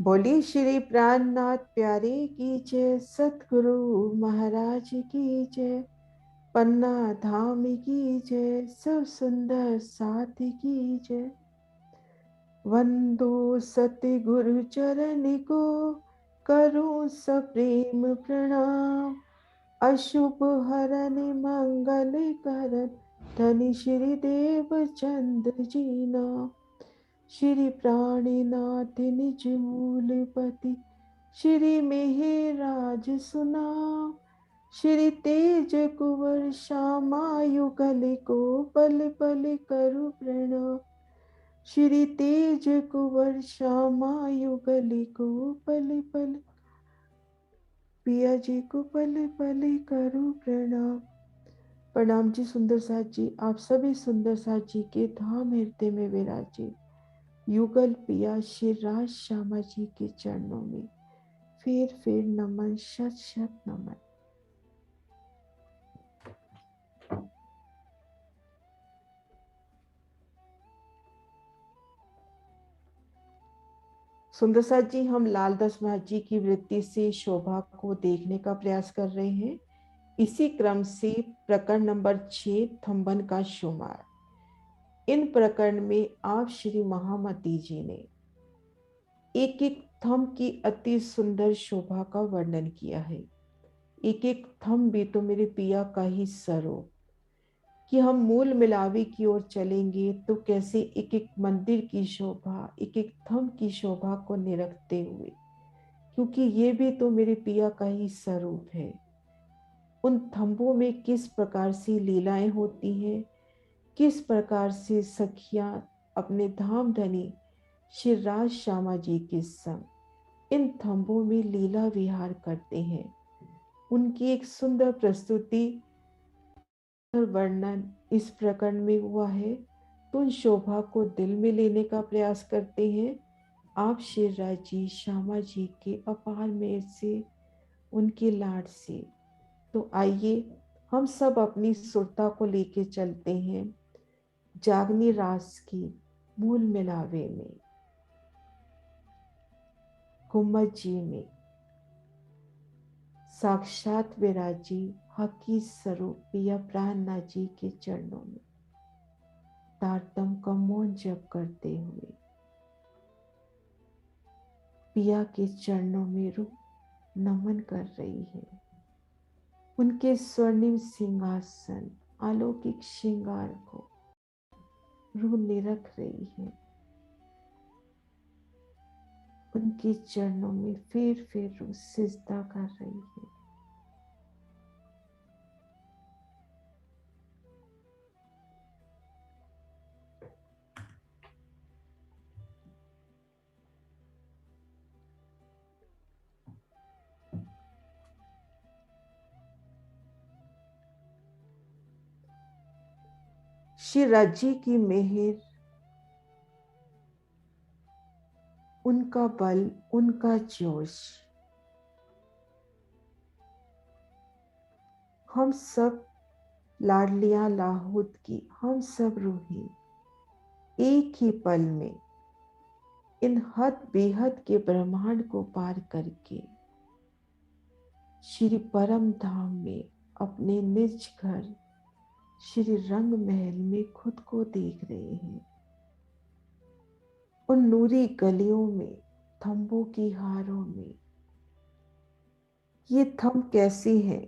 बोली श्री प्राणनाथ प्यारे की जय, सतगुरु महाराज की जय, पन्ना धाम की जय, सब सुंदर साथी की जय। वंदो सतगुरु चरण को, करूं सप्रेम प्रणाम। अशुभ हरन मंगल करन, धनी श्री देव चंद्र जी नाम। श्री प्राणनाथ निज मूलपति, श्री मेहराज सुनाम। श्री तेज कुंवर श्यामायुगल को, पल पल करु प्रणाम। श्री तेज कुंवर श्यामायुगल को, पल पल पिया जी को पल पल करूं प्रणाम। प्रणाम जी सुंदर साथ जी, आप सभी सुंदर साथ जी के धाम हृदय में विराजे युगल पिया श्री राज श्यामा जी के चरणों में फिर नमन, शत शत नमन। सुंदर साथ जी, हम लाल दास महाराज जी की वृत्ति से शोभा को देखने का प्रयास कर रहे हैं। इसी क्रम से प्रकरण नंबर 6 थंबन का शुमार। इन प्रकरण में आप श्री महामती जी ने एक एक थंब की अति सुंदर शोभा का वर्णन किया है। एक एक थंब भी तो मेरे पिया का ही स्वरूप, कि हम मूल मिलावे की ओर चलेंगे तो कैसे एक एक मंदिर की शोभा, एक एक थंब की शोभा को निरखते हुए, क्योंकि ये भी तो मेरे पिया का ही स्वरूप है। उन थंबों में किस प्रकार से लीलाएं होती हैं, किस प्रकार से सखियां अपने धाम धनी श्री राज श्यामा जी के संग इन थंबों में लीला विहार करते हैं। उनकी एक सुंदर प्रस्तुति वर्णन इस प्रकरण में हुआ है। तो उन शोभा को दिल में लेने का प्रयास करते हैं आप श्री राज जी श्यामा जी के अपार मेहर से, उनके लाड से। तो आइए हम सब अपनी सुरता को लेके चलते हैं जागनी रास की मूल मिलावे में, गुम्मत जी में साक्षात विराजी हकी स्वरूप पिया प्राणनाथ जी के चरणों में तारतम का मौन जप करते हुए पिया के चरणों में रूह नमन कर रही है। उनके स्वर्णिम सिंहासन अलौकिक श्रृंगार को रूह निरख रही है। उनके चरणों में फिर रूह सिजदा कर रही है। श्री राजी की मेहर, उनका बल, उनका जोश, हम सब लाडलियां लाहौद की, हम सब रूही एक ही पल में इन हद बेहद के ब्रह्मांड को पार करके श्री परम धाम में अपने निज घर श्री रंग महल में खुद को देख रहे हैं। उन नूरी गलियों में, थंबों की हारों में, ये थंब कैसे हैं?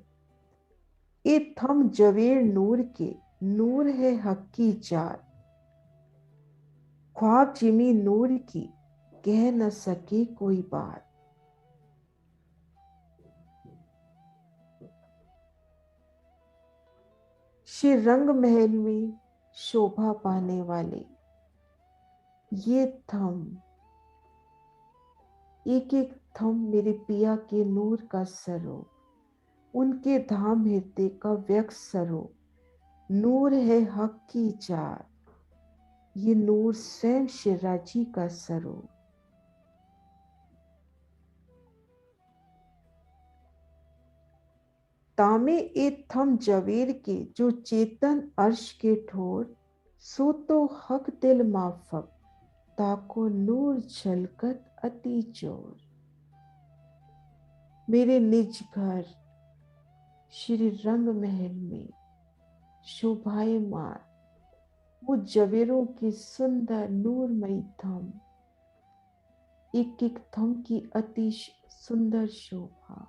ये थंब जवेर नूर के, नूर है हक की चार, ख्वाब जिमी नूर की कह न सके कोई बात। श्री रंग महल में शोभा पाने वाले ये थंब, एक एक थंब मेरे पिया के नूर का स्वरूप, उनके धाम हृदय का व्यक्त स्वरूप, नूर है हक की चार, ये नूर स्वयं शिवराजी का स्वरूप। तामे ए थम जवेर के जो चेतन अर्श के ठोर, सो तो हक दिल माफक, ताको नूर झलकत अति जोर। मेरे निज घर श्री रंग महल में शोभायमान वो जवेरों की सुंदर नूरमयी थम, एक एक थम की अति सुंदर शोभा।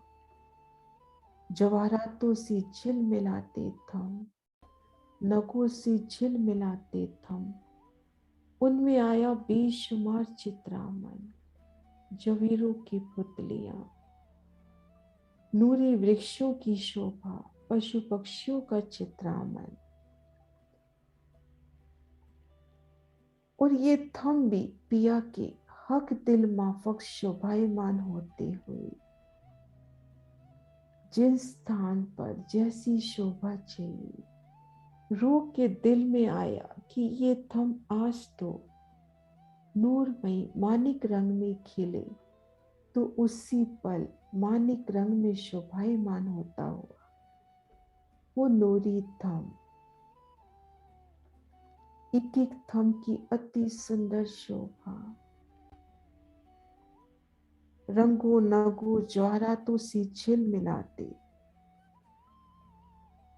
जवाहरातों से झिल मिलाते थम, नगों से झिल मिलाते थम, उनमें आया बेशुमार चित्रामन जवेरों की पुतलियां। नूरी वृक्षों की शोभा, पशु पक्षियों का चित्रामन। और ये थम भी पिया के हक दिल माफक शोभायमान होते हुए, जिस स्थान पर जैसी शोभा चाहिए, रूह के दिल में आया कि ये थम आज तो नूरमयी मानिक रंग में खिले, तो उसी पल मानिक रंग में शोभायमान होता हुआ वो नूरी थम, एक एक थम की अति सुंदर शोभा। रंगों नगों ज्वारातों से झिल मिलाते,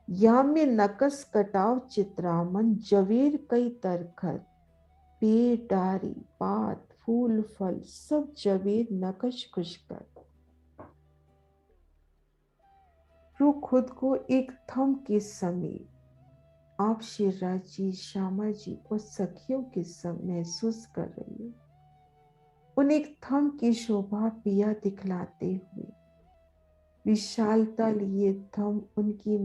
या में नकस कटाव चित्रामन जवेर कई तरखत, पेड़ डारी पात फूल फल सब जवेर नकश खुश कर। रू खुद को एक थम के समीप आप शिवराज जी, श्यामा जी और सखियों के संग महसूस कर रही है। उन एक थम की शोभा पिया दिखलाते हुए, विशालता लिए थम उनकी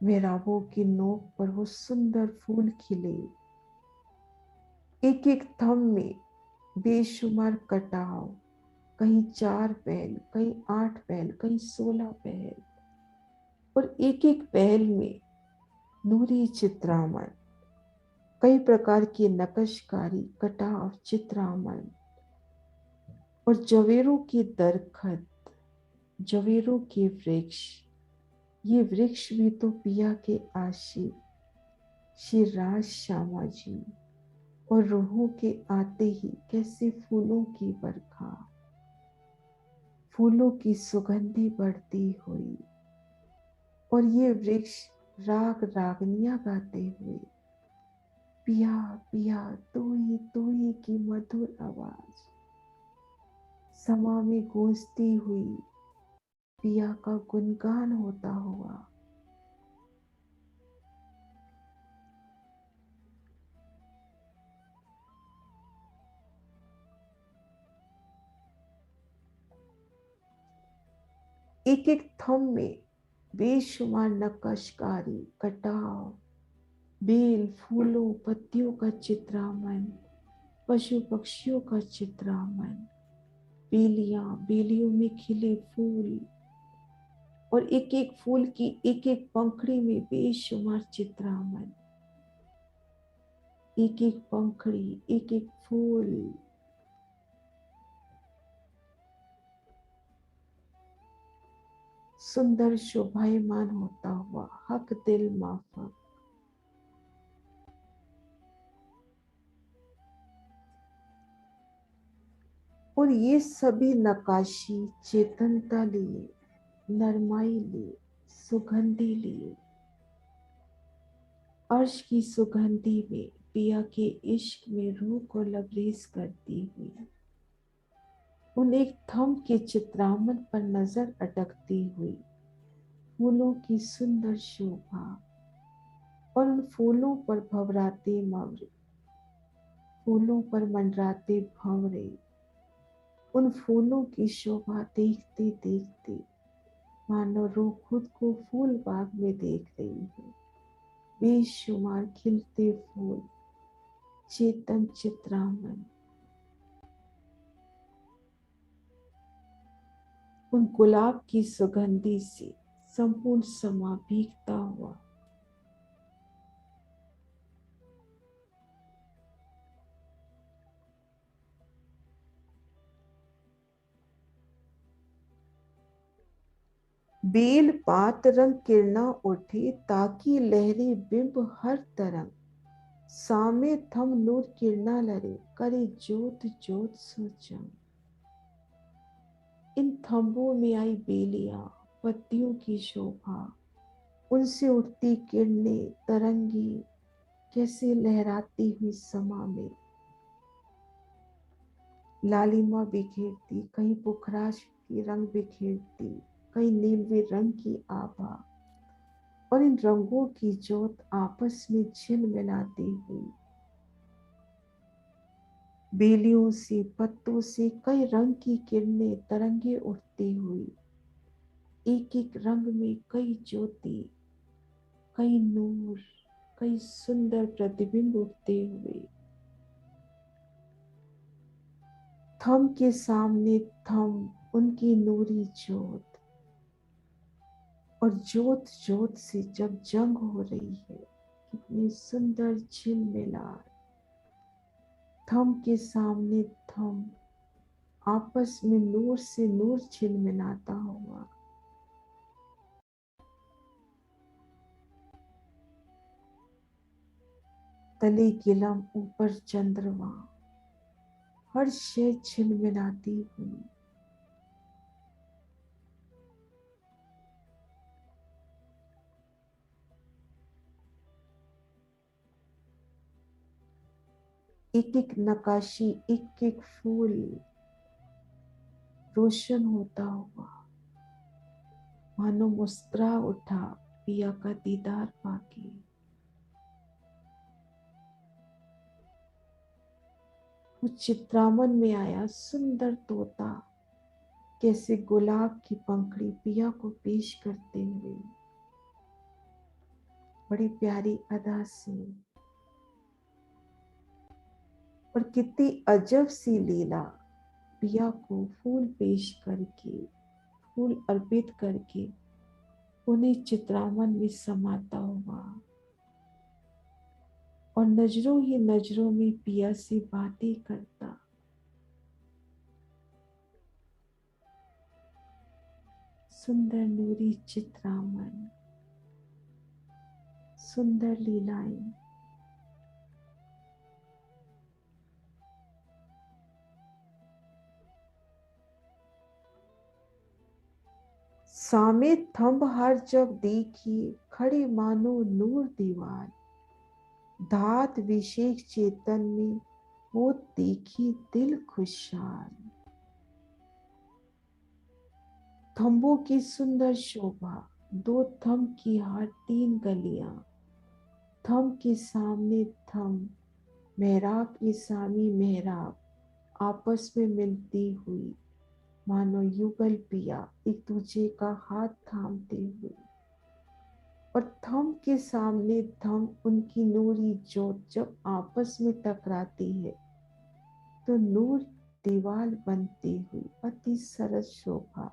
मेहराबों की नोक पर वो सुंदर फूल खिले। एक एक थम में बेशुमार कटाव, कहीं 4 पहल, कहीं 8 पहल, कहीं 16 पहल, और एक एक पहल में नूरी चित्रामन, कई प्रकार की नकशकारी कटाव चित्रामन। और जवेरों की दरखत, जवेरों के वृक्ष, ये वृक्ष भी तो पिया के आशिक श्री राज श्यामा जी, और रूहों के आते ही कैसे फूलों की बरखा, फूलों की सुगंधी बढ़ती हुई, और ये वृक्ष राग रागनियां गाते हुए, पिया पिया तू ही की मधुर आवाज समा में गूंजती हुई, पिया का गुणगान होता हुआ। एक एक थम में बेशुमार नक्काशकारी कटाव, बेल फूलों पत्तियों का चित्रामन, पशु पक्षियों का चित्रामन, बेलियां बेलियों में खिले फूल, और एक एक फूल की एक एक पंखड़ी में बेशुमार चित्रामन, एक एक पंखड़ी एक एक फूल। सुंदर शोभायमान होता हुआ हक दिल माफक। और ये सभी नकाशी चेतनता लिए, नरमाई लिए, सुगंधी लिए, अर्श की सुगंधी में पिया के इश्क में रूह को लबरेज करती हुई, उन एक थम के चित्रामन पर नजर अटकती हुई, फूलों की सुंदर शोभा, और उन फूलों पर भवराते मवरे, फूलों पर मंडराते भंवरे, उन फूलों की शोभा देखते देखते मानो रूह खुद को फूल बाग में देख रही है। बेशुमार खिलते फूल, चेतन चित्रामन, उन गुलाब की सुगंधी से संपूर्ण समा भीगता हुआ। बेल पात रंग किरणा उठे, ताकि लहरे बिंब हर तरंग, सामे थम नूर किरणा लरे, करे ज्योत ज्योत सो चम। इन थंबों में आई बेलियां, पत्तियों की शोभा, उनसे उठती किरणें तरंगी कैसे लहराती हुई समा में। लालिमा बिखेरती, कहीं पुखराज की रंग बिखेरती, कहीं नीलवे रंग की आभा, और इन रंगों की जोत आपस में झिलमिलाती हुई बेलियों से, पत्तों से कई रंग की किरणें तरंगे उठती हुई, एक एक रंग में कई ज्योति, कई नूर, कई सुंदर प्रतिबिंब उठते हुए। थम के सामने थम, उनकी नूरी ज्योत, और ज्योत ज्योत से जब जंग हो रही है, कितनी सुंदर झिलमिलार। थम के सामने थम, आपस में नूर से नूर झिलमिलाता हुआ। तले गिलम ऊपर चंद्रमा, हर शय झिलमिलाती हुई। एक एक नकाशी, एक एक फूल रोशन होता हुआ, मानो मुस्कुरा उठा पिया का दीदार पाके। वो चित्रामन में आया सुंदर तोता, कैसे गुलाब की पंखड़ी पिया को पेश करते हुए, बड़ी प्यारी अदा से। और कितनी अजब सी लीला, पिया को फूल पेश करके, फूल अर्पित करके उन्हें चित्रामन में समाता हुआ, और नजरों ही नजरों में पिया से बातें करता। सुंदर नूरी चित्रामन, सुंदर लीलाएं। सामे थंब हर जब देखी, खड़े मानो नूर दीवार, धात विशेष चेतन में वो देखी दिल खुशहाल। थंबों की सुंदर शोभा, दो थंब की हर तीन गलियां, थंब के सामने थंब, मेहराब के सामी मेहराब, आपस में मिलती हुई, मानो युगल पिया एक दूसरे का हाथ थामते हुए। और थंब के सामने थंब, उनकी नूरी जोत जब आपस में टकराती है तो नूर दीवार बनती हुई अति सरस शोभा।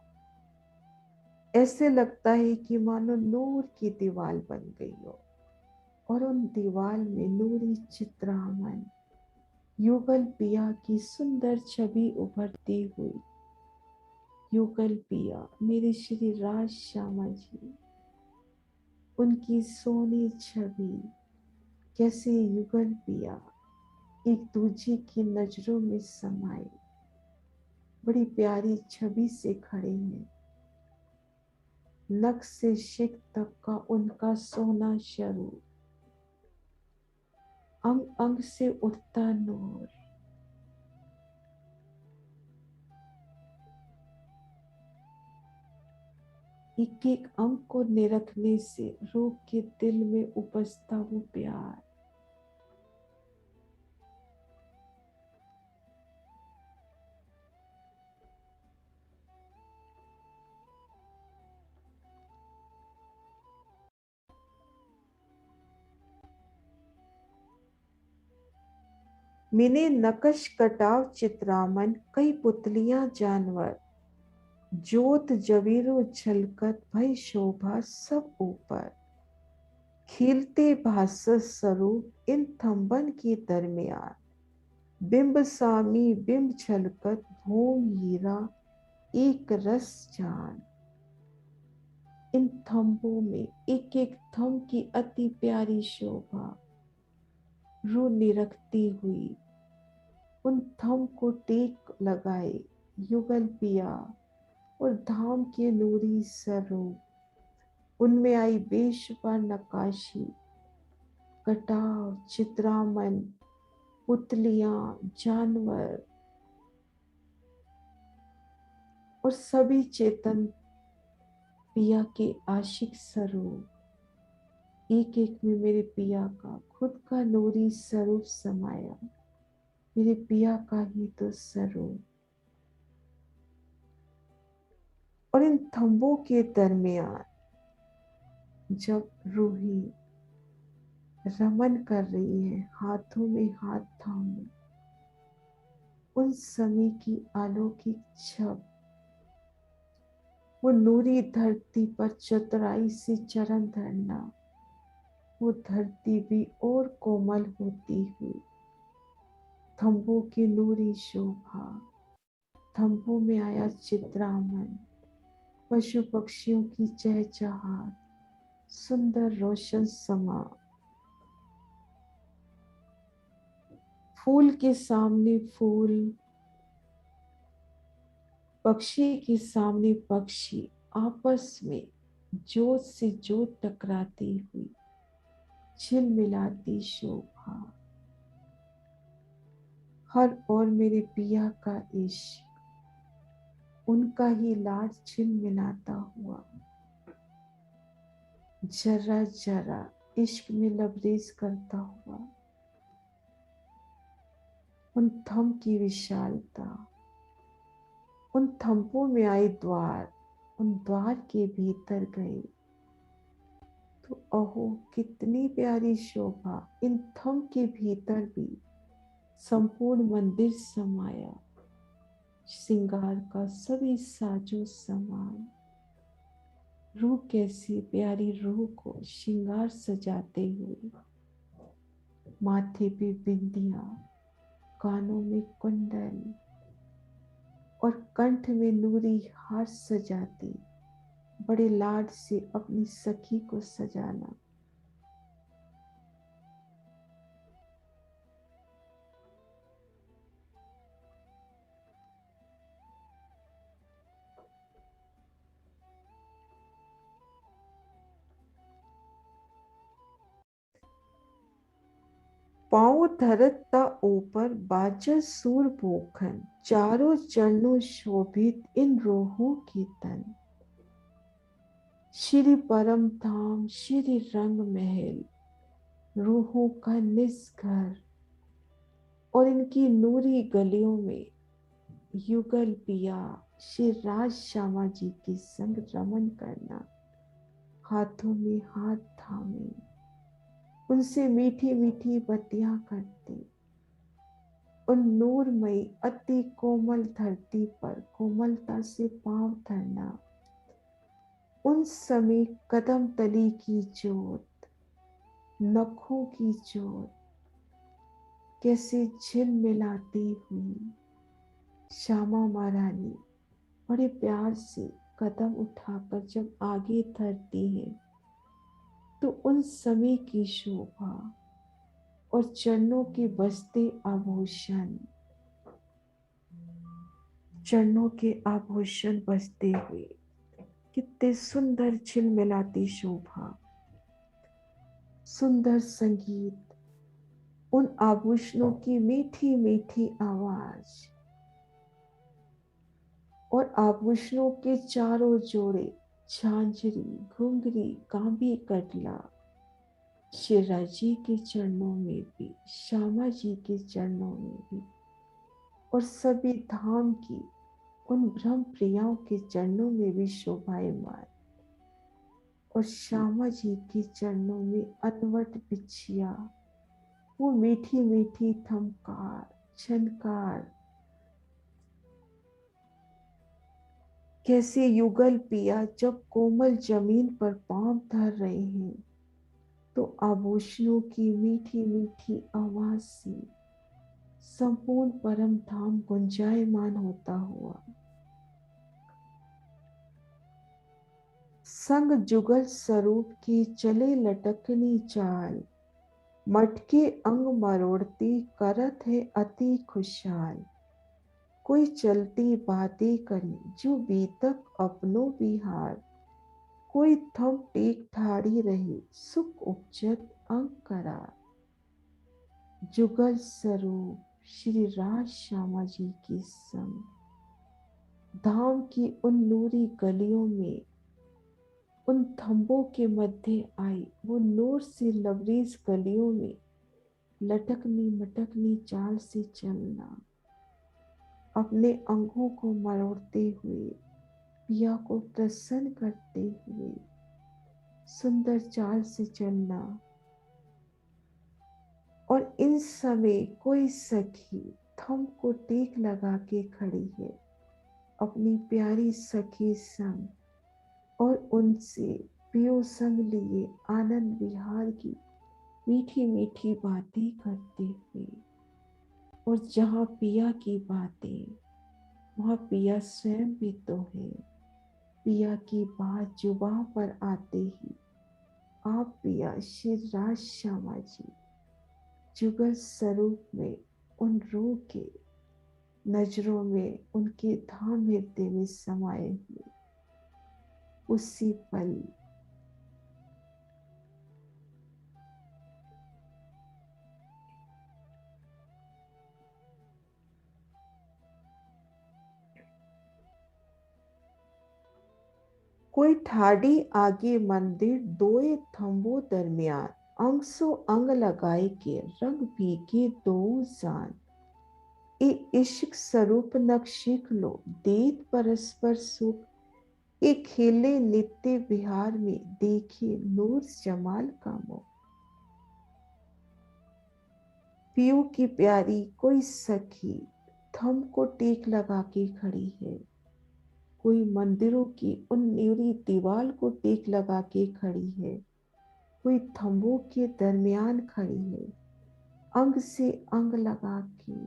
ऐसे लगता है कि मानो नूर की दीवार बन गई हो, और उन दीवार में नूरी चित्रामन, युगल पिया की सुंदर छवि उभरती हुई। युगल पिया मेरे श्री राज श्यामा जी, उनकी सोनी छवि, कैसे युगल पिया एक दूजे की नजरों में समाये, बड़ी प्यारी छवि से खड़े हैं। नख से शिख तक का उनका सोना स्वरूप, अंग अंग से उठता नूर, एक एक अंग को निरखने से रूप के दिल में उपजता वो प्यार। मिने नकश कटाव चित्रामन, कई पुतलियां जानवर, जोत जवीरो झलकत भई शोभा सब ऊपर। खिलते भासस स्वरूप इन थंबन के दरमियान, बिंब सामी बिंब झलकत भूम हीरा एक रस जान। इन थंबों में एक एक थंब की अति प्यारी शोभा, रूह निरखती हुई उन थम को टेक लगाए युगल पिया और धाम के नूरी स्वरूप। उनमें आई बेशुमार नक्काशी, कटाव, चित्रामन, पुतलियां, जानवर और सभी चेतन पिया के आशिक स्वरूप। एक एक में मेरे पिया का खुद का नूरी स्वरूप समाया, मेरे पिया का ही तो स्वरूप। और इन थंबों के दरमियान जब रूही रमन कर रही है, हाथों में हाथ थामे, उन समय की अलौकिक छब, वो नूरी धरती पर चतुराई से चरण धरना, वो धरती भी और कोमल होती हुई, थंबों की नूरी शोभा, थंबों में आया चित्रामन, पशु पक्षियों की चहचहाट, सुंदर रोशन समा, फूल के सामने फूल, पक्षी के सामने पक्षी, आपस में जोत से जोत टकराती हुई झिलमिलाती शोभा। हर ओर मेरे पिया का इश्क, उनका ही लाड झिलमिलाता हुआ, जरा जरा इश्क में लबरेज करता हुआ। उन थम की विशालता, उन थंपों में आई द्वार, उन द्वार के भीतर गए तो अहो कितनी प्यारी शोभा। इन थम के भीतर भी संपूर्ण मंदिर समाया, श्रृंगार का सभी साजो सामान। रूह कैसी प्यारी रूह को श्रृंगार सजाते हुए, माथे पे बिंदिया, कानों में कुंडल और कंठ में नूरी हार सजाती, बड़े लाड से अपनी सखी को सजाना। पाँव धरत ता ऊपर बाजा सूर बोखन, चारों चरणों शोभित इन रोहों की तन। श्री परम धाम, श्री रंग महल, रूहों का निज घर, और इनकी नूरी गलियों में युगल पिया श्री राज श्यामा जी के संग रमन करना, हाथों में हाथ थामे, उनसे मीठी मीठी बतियां करते, उन नूरमयी अति कोमल धरती पर कोमलता से पांव धरना। उन समय कदम तली की जोत, नखों की जोत कैसे झिलमिलाती हुई, श्यामा महारानी बड़े प्यार से कदम उठाकर जब आगे धरती है तो उन समय की शोभा और चरणों के बजते आभूषण, चरणों के आभूषण बजते हुए कितने सुंदर झिलमिलाती शोभा, सुंदर संगीत, उन आभूषणों की मीठी मीठी आवाज और आभूषणों के चारों जोड़े, झांझरी, घुंघरी, कांबी, कटला, शिरा जी के चरणों में भी, श्यामा जी के चरणों में भी, और सभी धाम की उन ब्रह्म प्रियाओं के चरणों में भी शोभायमान, और श्यामा जी के चरणों में अनवट बिछिया, वो मीठी मीठी थमकार, छनकार, कैसे युगल पिया जब कोमल जमीन पर पांव धर रहे हैं तो आभूषणों की मीठी मीठी आवाज से संपूर्ण परम धाम गुंजायमान होता हुआ, संग जुगल स्वरूप की चले लटकनी चाल, मटके अंग मरोड़ती करत है अति खुशहाल। कोई चलती बातें करी जो बीतक अपनो बिहार। कोई थम टेक ठाड़ी रही सुख उपजत अंग करार। जुगल स्वरूप श्री राज श्यामा जी की संग धाम की उन नूरी गलियों में उन थंबों के मध्य आई। वो नूर से लबरेज गलियों में लटकनी मटकनी चाल से चलना, अपने अंगों को मरोड़ते हुए पिया को प्रसन्न करते हुए सुंदर चाल से चलना। और इन समय कोई सखी थम को टेक लगा के खड़ी है अपनी प्यारी सखी संग, और उनसे पियो संग लिए आनंद विहार की मीठी मीठी बातें करते हुए। और जहाँ पिया की बातें, वहाँ पिया स्वयं भी तो है। पिया की बात जुबां पर आते ही आप पिया श्री राज श्यामा जी जुगल स्वरूप में उन रूह के नजरों में उनके धाम हृदय में समाये हुए उसी पल कोई ठाड़ी आगे मंदिर दोए थंबो दरमियान। अंग सो अंग लगाए के रंग भीगे दो जान। ए इश्क स्वरूप नक सीख लो देत परस्पर सुख। ए खेले नित्य विहार में देखे नूर जमाल का मुख। पियू की प्यारी कोई सखी थम को टेक लगा के खड़ी है। कोई मंदिरों की उन नीरी दीवार को टेक लगा के खड़ी है। कोई थंबों के दरमियान खड़ी है अंग से अंग लगा के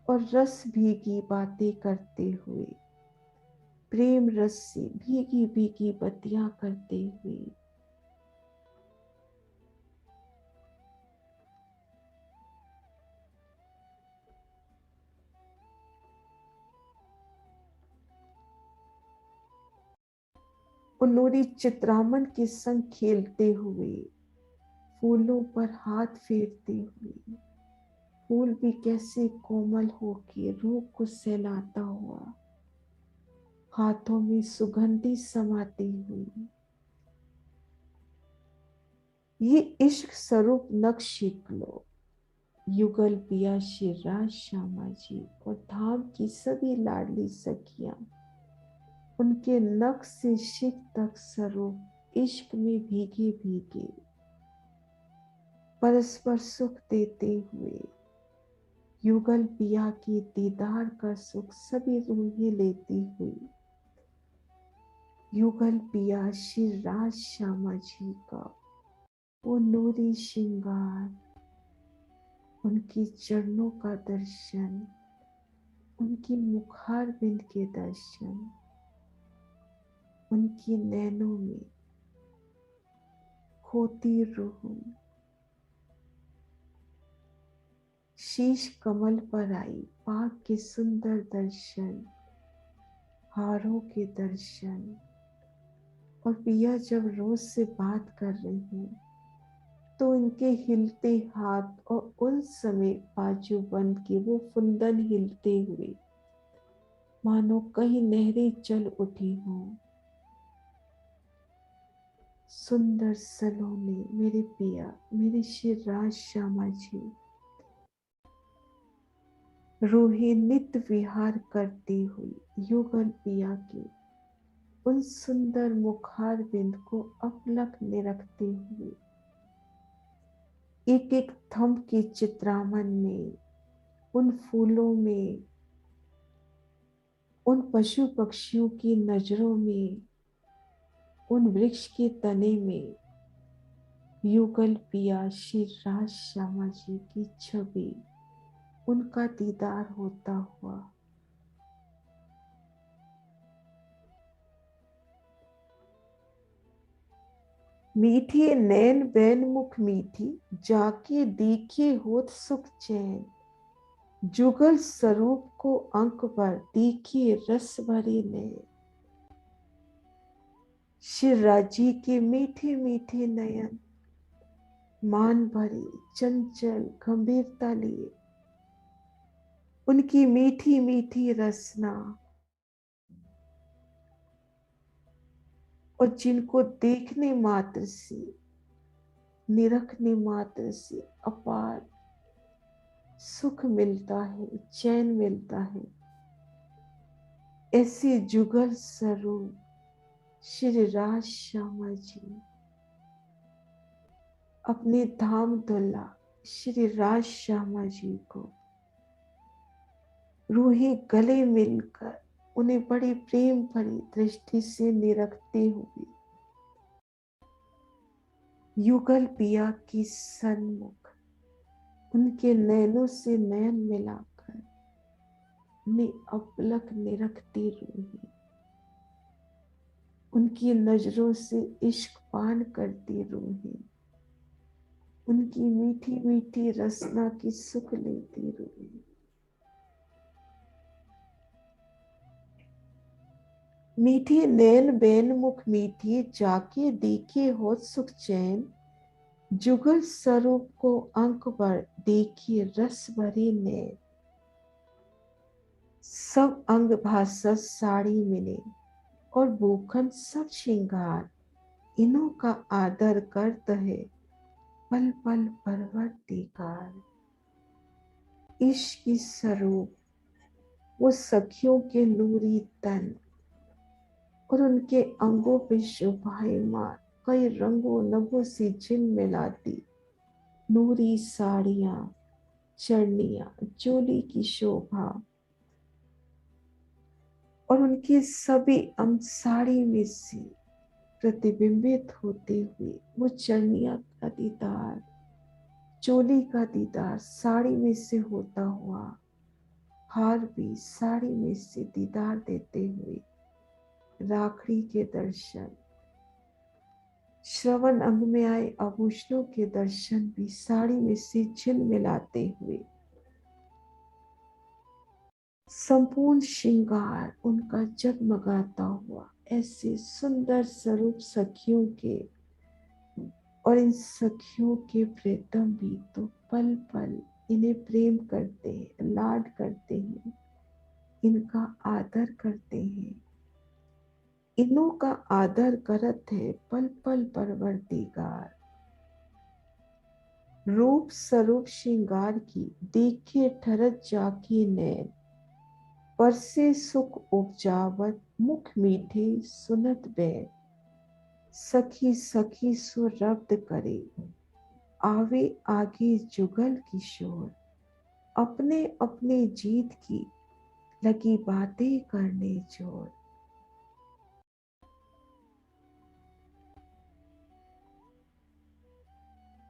और रस भीगी बातें करते हुए, प्रेम रस से भीगी भीगी बत्तियां करते हुए। उन्होंने चित्रामन के संग खेलते हुए, फूलों पर हाथ फेरते हुए, फूल भी कैसे कोमल होके रूह को सहलाता हुआ, हाथों में सुगंधी समाती हुई। ये इश्क स्वरूप नक्श लो युगल पिया श्री राज श्यामा जी और धाम की सभी लाडली सखियां उनके नख से शिख तक स्वरूप इश्क में भीगे भीगे परस्पर सुख देते हुए युगल पिया की दीदार का सुख सभी रूहें लेती हुई युगल पिया श्री राज श्यामा जी का वो नूरी श्रृंगार, उनकी चरणों का दर्शन, उनकी मुखार बिंद के दर्शन, उनकी नैनों में खोती रूह, शीश कमल पर आई पाक के सुंदर दर्शन, हारों के दर्शन। और पिया जब रोज से बात कर रही हूँ तो इनके हिलते हाथ और उन समय बाजू बंद के वो फुंदन हिलते हुए मानो कहीं नहरें चल उठी हों। सुंदर सलोने मेरे पिया मेरे श्री राज श्यामा जी रूहे नित्य विहार करती हुई युगल पिया के उन सुंदर मुखार बिंद को अपलक में रखते हुए एक एक थंब के चित्रामन में, उन फूलों में, उन पशु पक्षियों की नजरों में, उन वृक्ष के तने में युगल पिया श्री राज श्यामा जी की छवि, उनका दीदार होता हुआ मीठी नैन बैन मुख मीठी, जाके देखे होत सुख चैन। जुगल स्वरूप को अंक पर, देखे रस भरे नैन। शिवराज जी के मीठे मीठे नयन, मान भरी चंचल गंभीरता लिए। उनकी मीठी मीठी रसना, और जिनको देखने मात्र से, निरखने मात्र से अपार सुख मिलता है, चैन मिलता है। ऐसे जुगल स्वरूप श्री राज श्यामा जी अपने धाम दुल्ला श्री राज श्यामा जी को रूही गले मिलकर उन्हें बड़ी प्रेम भरी दृष्टि से निरखते हुए युगल पिया की सन्मुख उनके नैनों से नयन मिलाकर उन्हें अपलक निरखती रूही उनकी नजरों से इश्क पान करती रूही उनकी मीठी मीठी रसना की सुख लेती रूही। मीठी नैन बैन मुख मीठी, जाके देखे हो सुख चैन। जुगल स्वरूप को अंक पर, देखिए रस भरे नैन। सब अंग भासस साड़ी मिले, और भूखन सब श्रृंगार। इन्हों का आदर करत है, पल पल परवरदिगार। इश्क की स्वरूप वो सखियों के नूरी तन और उनके अंगों पे शोभायमान कई रंगों नभों से झिलमिलाती नूरी साड़ियां, चरनियां, चोली की शोभा, और उनके सभी अंग साड़ी में से प्रतिबिंबित होते हुए वो चरनिया का दीदार, चोली का दीदार साड़ी में से होता हुआ, हार भी साड़ी में से दीदार देते हुए, राखड़ी के दर्शन, श्रवण अंग में आए आभूषणों के दर्शन भी साड़ी में से झिलमिलाते हुए, संपूर्ण श्रृंगार उनका जगमगाता हुआ, ऐसे सुंदर स्वरूप सखियों के, और इन सखियों के प्रीतम भी तो पल पल इन्हें प्रेम करते हैं, लाड करते हैं, इनका आदर करते हैं। इन्हों का आदर करत है पल पल परवरदिगार। रूप स्वरूप श्रृंगार की, देखे ठरत जाके नैन। परसे सुख उपजावत, मुख मीठे सुनत बैन। सखी सखी सो रब्द करे, आवे आगे जुगल किशोर। अपने अपने जीत की, लगी बातें करने जोर।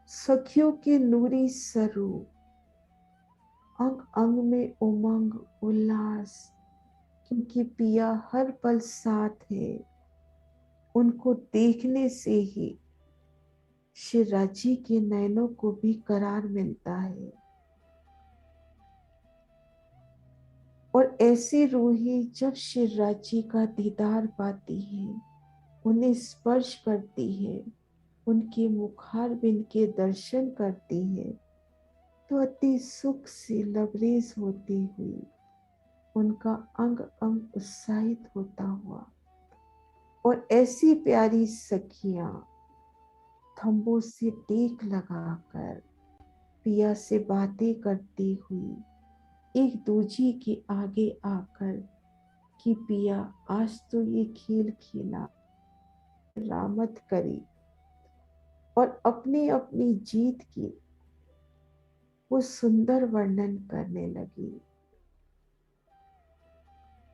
सखियों के नूरी स्वरूप, अंग अंग में उमंग उल्लास, क्योंकि पिया हर पल साथ है। उनको देखने से ही शिवराज जी के नयनों को भी करार मिलता है। और ऐसी रूही जब शिवराज जी का दीदार पाती है, उन्हें स्पर्श करती है, उनके मुखार बिंद के दर्शन करती है, तो अति सुख से लबरेज होती हुई उनका अंग अंग उत्साहित होता हुआ, और ऐसी प्यारी सखियां थंबों से टेक लगाकर पिया से बातें करती हुई एक दूजी के आगे आकर कि पिया आज तो ये खेल खेला, रामत करी, और अपनी अपनी जीत की वो सुंदर वर्णन करने लगी।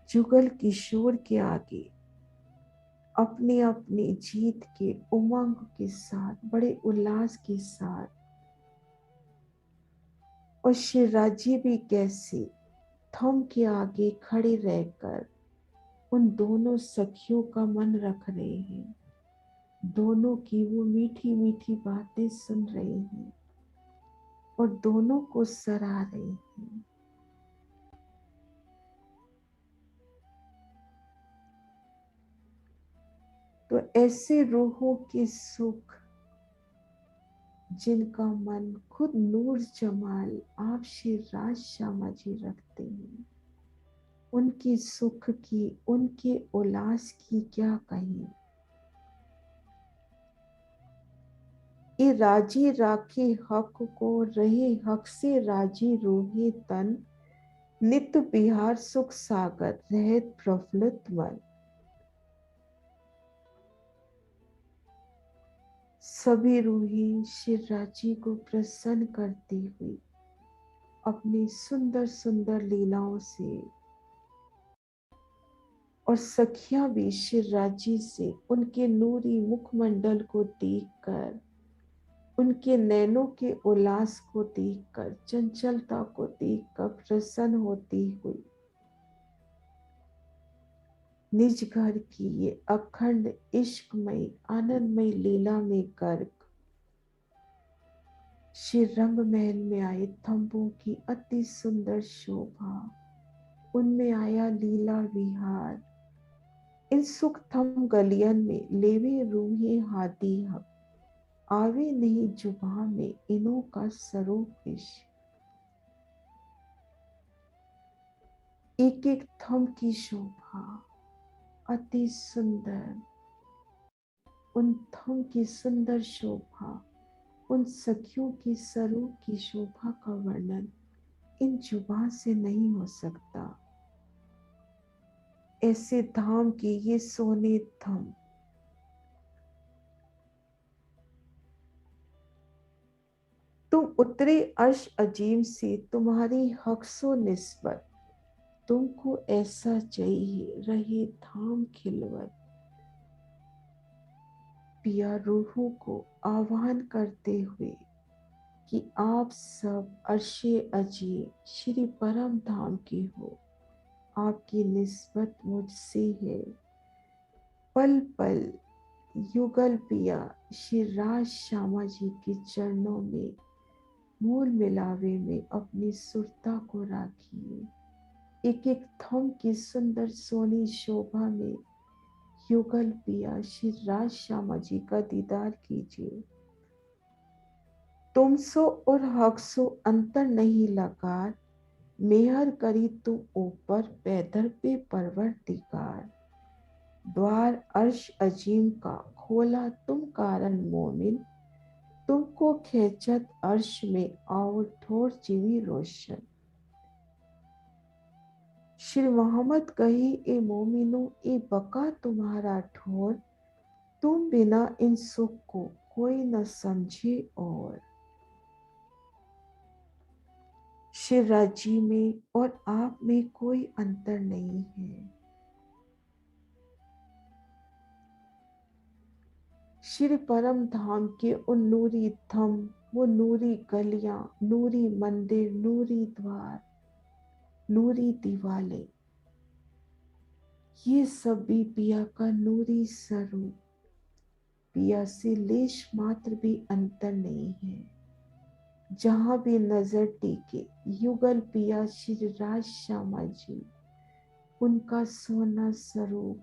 जुगल किशोर के आगे अपनी अपनी जीत के उमंग के साथ, बड़े उल्लास के साथ, और शिवराज जी भी कैसे थम के आगे खड़े रहकर उन दोनों सखियों का मन रख रहे हैं। दोनों की वो मीठी मीठी बातें सुन रही हैं और दोनों को सराह रही हैं। तो ऐसे रूहों के सुख जिनका मन खुद नूर जमाल आप श्री राज श्यामा जी रखते हैं, उनकी सुख की, उनके उल्लास की क्या कहें। ये राजी राखे हक को, रहे हक से राजी रूहे तन, नित्य बिहार सुख सागर रहत प्रफुल्लित मन। सभी रूहें श्री राजी को प्रसन्न करती हुई अपनी सुंदर सुंदर लीलाओं से, और सखियां भी श्री राजी से उनके नूरी मुखमंडल को देखकर, उनके नैनों के उल्लास को देखकर, चंचलता को देखकर प्रसन्न होती हुई निज घर की ये अखंड इश्कमयी आनंदमय लीला में गर्क श्री रंग महल में आए थंबों की अति सुंदर शोभा, उनमें आया लीला विहार। इन सुख थम गलियन में लेवे रूहे हाथी हक, आवे नहीं जुबा में इनों का स्वरूप इश्क। एक एक थम की शोभा अति सुंदर, उन थम की सुंदर शोभा, उन सखियों की स्वरूप की शोभा का वर्णन इन जुबान से नहीं हो सकता। ऐसे धाम की ये सोने थम, तुम उतरे अर्श अजीम से, तुम्हारी हक्सो निस्बत, तुमको ऐसा चाहिए रहे धाम खिलवत। पिया रूहों को आह्वान करते हुए कि आप सब अर्शे अजीम श्री परम धाम की हो, आपकी निस्बत मुझसे है। पल पल युगल पिया श्री राज श्यामा जी के चरणों में मूल मिलावे में अपनी सुरता को राखिए। एक एक थम की सुंदर सोनी शोभा में युगल पिया श्री राज श्यामा जी का दीदार कीजिए। तुम सो और हक सो अंतर नहीं लगा, मेहर करी तुम ऊपर पैदर पे परवरदिगार। द्वार अर्श अजीम का खोला तुम कारण मोमिन, तुमको खेचत अर्श में आओ ठोर जीवी रोशन। श्री मोहम्मद कही ए मोमिनो ए बका तुम्हारा ठोर, तुम बिना इन सुख को कोई न समझे और। श्री राजी में और आप में कोई अंतर नहीं है। श्री परम धाम के उन नूरी थम, वो नूरी गलियां, नूरी मंदिर, नूरी द्वार, नूरी दीवालें, ये सब भी पिया का नूरी स्वरूप, पिया से लेश मात्र भी अंतर नहीं है। जहां भी नजर टेके युगल पिया श्री राज श्यामा जी, उनका सोना स्वरूप,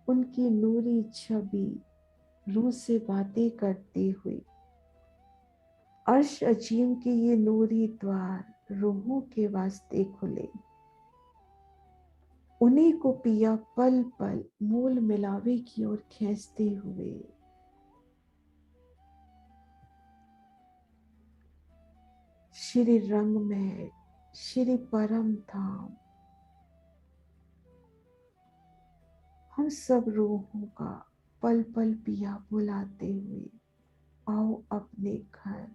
उनकी नूरी छवि रूह से बातें करते हुए अर्श अजीम के ये नूरी द्वार रूहों के वास्ते खुले। उन्हीं को पिया पल पल मूल मिलावे की ओर खींचते हुए श्री रंग महल, श्री परम धाम, हम सब रूहों का पल पल पिया बुलाते हुए आओ अपने घर,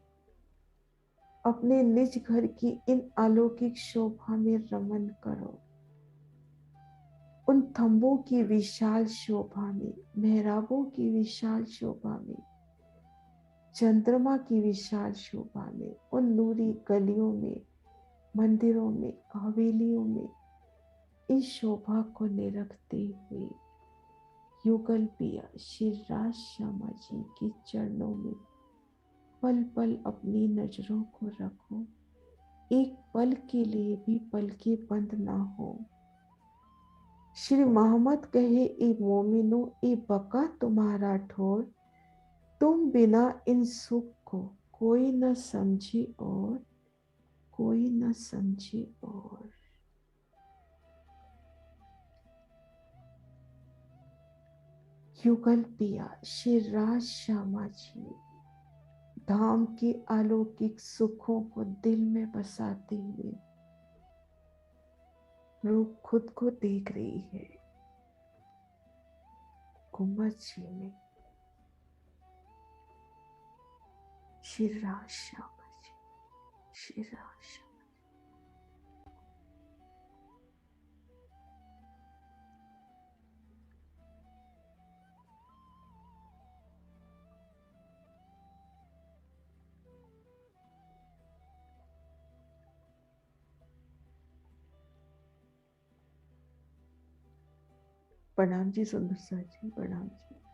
अपने निज घर की इन अलौकिक शोभा में रमन करो। उन थंबों की विशाल शोभा में, मेहराबों की विशाल शोभा में, चंद्रमा की विशाल शोभा में, उन नूरी गलियों में, मंदिरों में, हवेलियों में इस शोभा को निरखते हुए युगल पिया श्री राज श्यामा जी के चरणों में पल पल अपनी नजरों को रखो, एक पल के लिए भी पलके बंद ना हो। श्री मोहम्मद कहे, ए मोमिनो ए बका तुम्हारा ठोर, तुम बिना इन सुख को कोई न समझे और कोई न समझे और। युगल पिया श्री राज श्यामा जी धाम के अलौकिक सुखों को दिल में बसाते हुए रूह खुद को देख रही है गुम्बद जी में। श्री राज श्यामा जी, श्री राज श्यामा। प्रणाम जी सुंदर सर जी, प्रणाम जी।